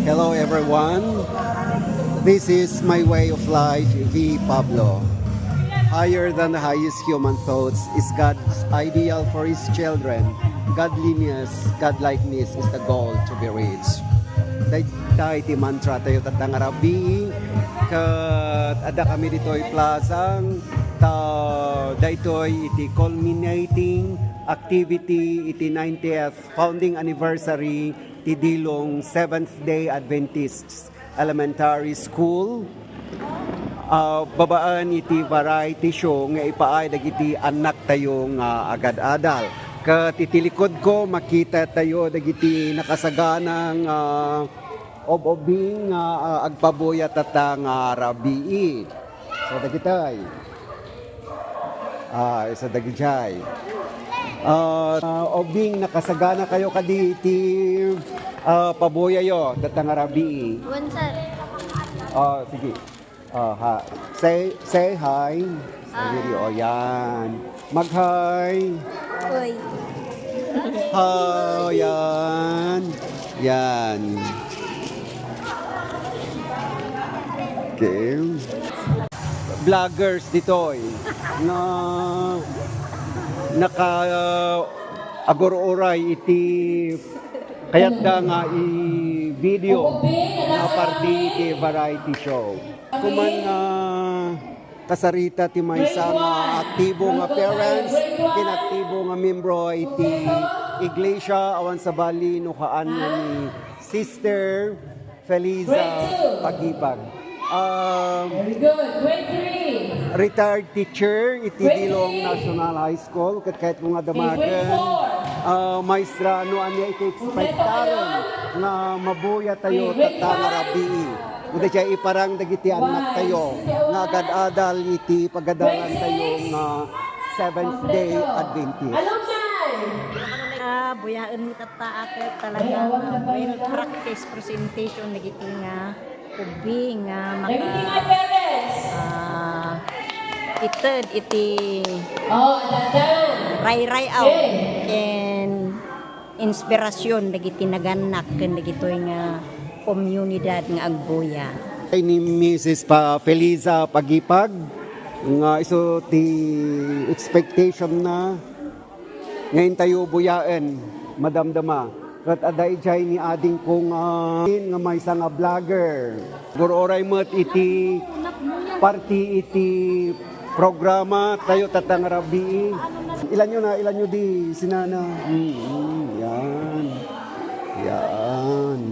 Hello everyone. This is my way of life, V. Pablo. Higher than the highest human thoughts is God's ideal for His children. Godliness, godlikeness is the goal to be reached. Dahil iti mantra tayo tatangarabi kat ada kami dito'y plasang daytoy iti culminating activity iti 90th founding anniversary ti Dilong Seventh Day Adventists Elementary School. Babaan iti variety show nga ipaay dagiti anak tayo nga agad-adal. Kat itilikod ko makita tayo dagiti nakasaganang obobing agpabuyat at rabii. So dagitay. Isa dagitay. Obing nakasagana kayo kaditi pabuya yo datang rabii. Sir. Sige. Say hi. Sa video. Yan. Mag-hi. Uy. Yan. Yan. Okay. Vloggers ditoy na naka agor-oray iti kayat da nga i-video na party iti variety show. Kuman nga kasarita ti maysa nga aktibo nga parents, kinaktibo nga membro iti iglesia awan sa bali no kaan nga ni Sister Feliza Pagipag. Very good. Grade 3. Retired teacher iti Dilong National High School kahit mga damagan maestra ano anya iti expectaron nga mabuya tayo tatangarabii. Kundi siya iparang dagiti anak tayo nga agad-adal iti pagadalan tayo nga Seventh Day Adventist. Buyaan mo tataakit talaga well practice presentation nagiti nga ubing nga maka ited iti ray out and inspirasyon dagiti naganak ken dagitoy nga komunidad nga agbuya. Ay ni Mrs. Feliza Pagipag nga iso ti expectation na ngayon tayo buyaan madamdama kat aday jay ni ading kong nga may isang vlogger guroray met iti party iti programa tayo tatangarabi ilan nyo di sinana yan